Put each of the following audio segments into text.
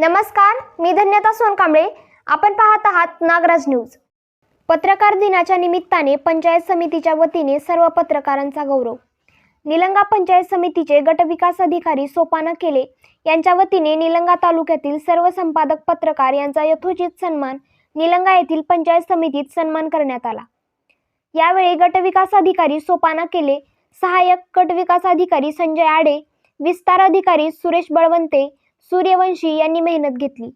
नमस्कार, मी धन्यता सोनकांबळे. आपण पाहत आहात नागराज न्यूज. पत्रकार दिनाच्या निमित्ताने पंचायत समितीच्या वतीने सर्व पत्रकारांचा गौरव. निलंगा पंचायत समितीचे गटविकास अधिकारी सोपान केले यांच्या वतीने निलंगा तालुक्यातील सर्व संपादक पत्रकार यांचा यथोचित सन्मान निलंगा येथील पंचायत समितीत सन्मान करण्यात आला. यावेळी गटविकास अधिकारी सोपान केले, सहाय्यक गटविकास अधिकारी संजय आडे, विस्तार अधिकारी सुरेश बळवंते, सूर्यवंशी यांनी मेहनत घेतली.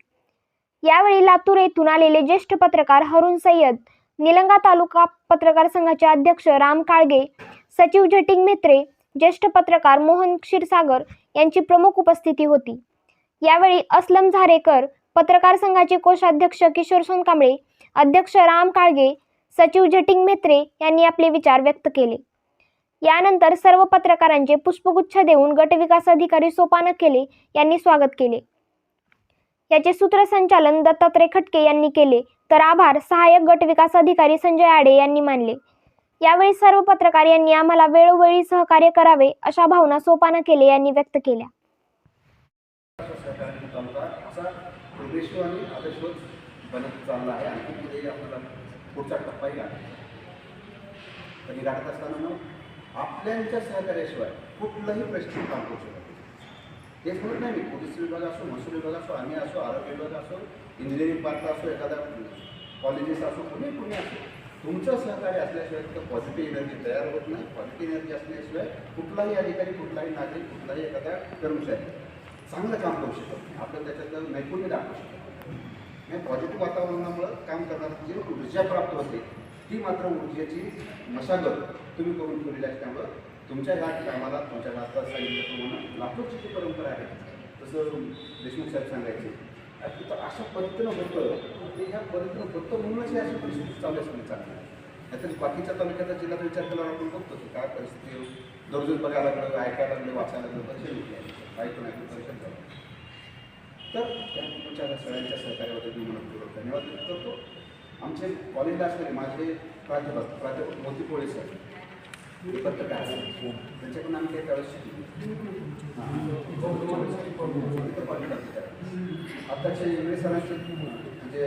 यावेळी लातूर येथून आलेले ज्येष्ठ पत्रकार हरुण सय्यद, निलंगा तालुका पत्रकार संघाचे अध्यक्ष राम काळगे, सचिव झटिंग म्हेत्रे, ज्येष्ठ पत्रकार मोहन क्षीरसागर यांची प्रमुख उपस्थिती होती. यावेळी असलम झारेकर, पत्रकार संघाचे कोषाध्यक्ष किशोर सोनकांबळे, अध्यक्ष राम काळगे, सचिव झटिंग म्हेत्रे यांनी आपले विचार व्यक्त केले. यानंतर सर्व पत्रकारांचे पुष्पगुच्छ देऊन गटविकास अधिकारी सोपान केले यांनी स्वागत केले. याचे सूत्रसंचालन दत्तात्रय खटके यांनी केले, तर आभार सहाय्यक गटविकास अधिकारी संजय आडे यांनी मानले. यावेळी सर्व पत्रकार यांनी आम्हाला वेळोवेळी सहकार्य करावे अशा भावना सोपान केले यांनी व्यक्त केल्या. आपल्याच्या सहकार्याशिवाय कुठलंही प्रश्न काम करू शकत नाही. हेच म्हणत नाही मी पोलीस विभाग असो, महसूल विभाग असो, आम्ही असो, आरोग्य विभाग असो, इंजिनिअरिंग पार्क असो, एखादा कॉलेजेस असो, कुणी असो, तुमचं सहकार्य असल्याशिवाय तिथं पॉझिटिव्ह एनर्जी तयार होत नाही. पॉझिटिव्ह एनर्जी असल्याशिवाय कुठलाही अधिकारी, कुठलाही नागरिक, कुठलाही एखादा कर्मचारी चांगलं काम करू शकत नाही. आपलं त्याच्यातलं नैपुण्य दाखवू शकत नाही. पॉझिटिव्ह वातावरणामुळं काम करण्याची जी ऊर्जा प्राप्त होते ती मात्र ऊर्जेची मशागत तुम्ही करून ठेवलेली असल्यामुळं तुमच्या ह्या कामाला, तुमच्या आता सांगितल्याप्रमाणे लातूरची जी परंपरा आहे, तसं देशमुख साहेब सांगायचे तिथं अशा पद्धतीनं होतं की ह्या पद्धतीनं होतं म्हणूनच ही अशी परिस्थिती चालू असली चांगली. नाहीतर बाकीच्या तालुक्याचा जिल्ह्यात विचार केल्यावर आपण बघतो की काय परिस्थिती दररोज बघायला लागलं, ऐकायला लागलं, वाचायला लागलं, परिषद होती, ऐकून परिषद झालं. तर त्या तुमच्या सगळ्यांच्या सहकार्याबद्दल मी म्हणून धन्यवाद व्यक्त करतो. आमचे कॉलेजला असलेले माझे प्राध्यापक मोती पोळे सर हे पत्रकार त्यांच्याकडून आम्ही काही त्यावेळेस आताचे इंग्रज सरांचे म्हणजे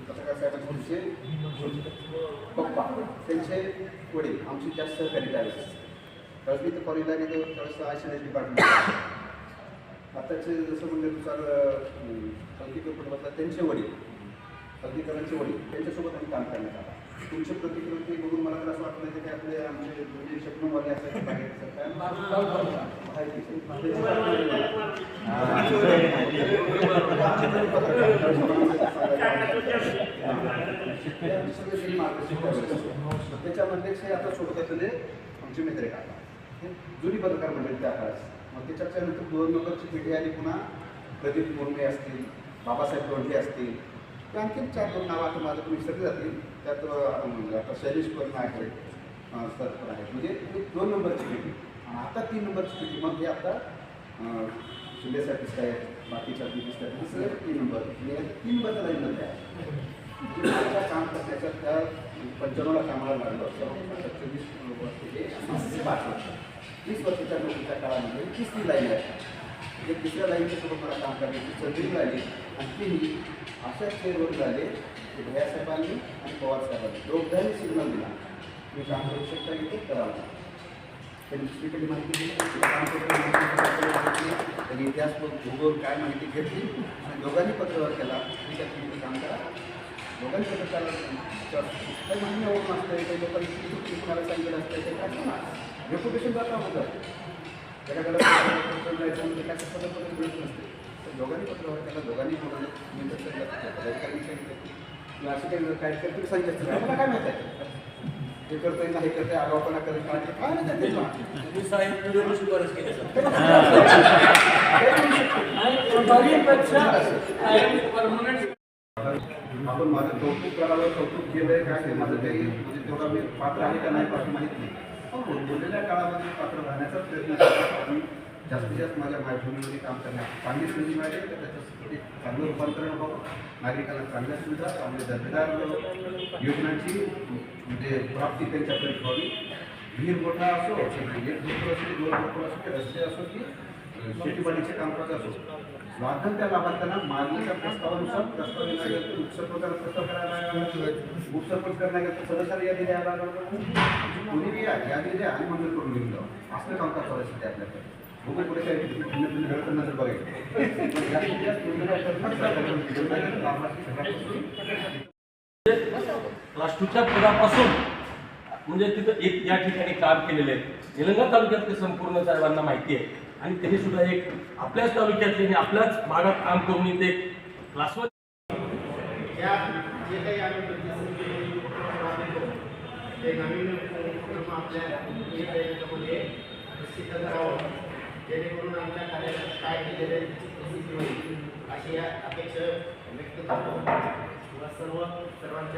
पत्रकार साहेबांचे पप्पा त्यांचे वडील आमची जास्त सहकारी त्यावेळेस मी तर कॉलेजला गेलो त्यावेळेस आयसीएस डिपार्टमेंट. आताचे जसं म्हणल्यानुसार हल्की कुटुंबातला त्यांचे वडील, अधिकाऱ्यांचे वडील त्यांच्यासोबत आम्ही काम करण्यात आलं. तुमचे प्रतिकृती बघून मला तर असं वाटलं की आपले आमचे म्हणजे शक्नवाले असायचे त्याच्यामध्येच हे आता सोबत आमचे मित्र काढला जुनी पत्रकार मंडळी त्या काळात. मग त्याच्यानंतर 2 नंबरची पिढी आली, पुन्हा प्रदीप मुर्मे असतील, बाबासाहेब लोंढे असतील, ते आणखी 4-2 नावं आता माझं तुम्ही विसरले जातील. त्यात आता शैलेश पण आहे, सर पण आहे, म्हणजे 2 नंबरची पिढी. आता 3 नंबरची पिढी. मग हे आता शिंदेसाठी आहेत, बाकीच्या पिढीसाठी सगळे 3 नंबर 3 नंबरच्या लाईनमध्ये आहे. काम करण्याच्या त्या 95ला कामाला लागलं होतं. 5 वर्ष 30 वर्षाच्या नोकरीच्या काळामध्ये 3री लाईन आहे. म्हणजे 3ऱ्या लाईनच्या सोबत मला काम करण्याची संधी मिळाली आणि तीही अशाच चेअरवर झाले की भैया साहेबांनी आणि पवार साहेबांनी दोघांनी सिग्नल दिला मी काम करू शकता इथे करावं. त्यांनी दुसरीकडे माहिती दिली, काम करून त्यांनी इतिहास भूगोल काय माहिती घेतली आणि दोघांनी पत्रव्यवहार केला की त्या तुम्ही काम करा. दोघांनी पत्रकार काही माहिती होत नसतं, काही लोकांनी तुम्हाला सांगितलं असतं, ते काय होणार रेप्युटेशन जाता होतं. त्याच्याकडे काय पद्धत मिळत नसते. तर दोघांनी पत्रव्यवहार केला, दोघांनी अधिकाऱ्यांनी सांगितलं किंवा असे काही काय तुम्ही सांगितलं मला काय माहिती आहे हे करतोय ना, हे करतोय, आगावपणा करत काय नाही. आपण माझं कौतुक करावं, कौतुक केलंय काय माझं काही म्हणजे तेवढा मी पात्र आहे का नाही पात्र माहीत नाही. पण बोललेल्या काळामध्ये पात्र राहण्याचा प्रयत्न करतो आणि जास्तीत जास्त माझ्या मायभूमीमध्ये काम करण्याची चांगली संधी मिळाली तर त्याच्यासाठी चांगलं रूपांतरण व्हावं, नागरिकांना चांगल्या सुविधा, चांगल्या दर्जेदार योजनांची म्हणजे प्राप्ती त्यांच्यापर्यंत व्हावी. विहीर मोठा असो, 1 फूट असो, 2 फूट असो, की रस्ते असो, की शेतीवाडीचे कामकाज असो, वाटण त्या लाभार्थ्यांना मागणीच्या प्रस्तावानुसार प्रस्ताव देण्यात येईल, उपसरपंचाला प्रस्ताव करायला लागेल, उपसरपंच करण्यात येईल, सदस्याला यादी द्यायला लागेल, कोणीही यादी द्या आणि मंजूर करून घेऊन जावं. असलं कामकाज चालू असते आपल्याकडे. बघू पुढे काय भिन्न घडतं नंतर बघायचं. पण जास्तीत जास्त क्लास 2च्या पदापासून म्हणजे तिथं एक या ठिकाणी काम केलेले आहे. निलंगा तालुक्यातले संपूर्ण साहेबांना माहिती आहे आणि त्यांनी सुद्धा एक आपल्याच तालुक्यातले आणि आपल्याच भागात काम करून इथे क्लास 1 या जे काही आम्ही प्रतिनिधी ते नवीन उपक्रम आपल्या बँकेमध्ये निश्चित करावं, जेणेकरून आमच्या कार्यालयात काय केलेलं आहे त्याची प्रसिद्धी होईल अशी या अपेक्षा व्यक्त करतो. सर्वांच्या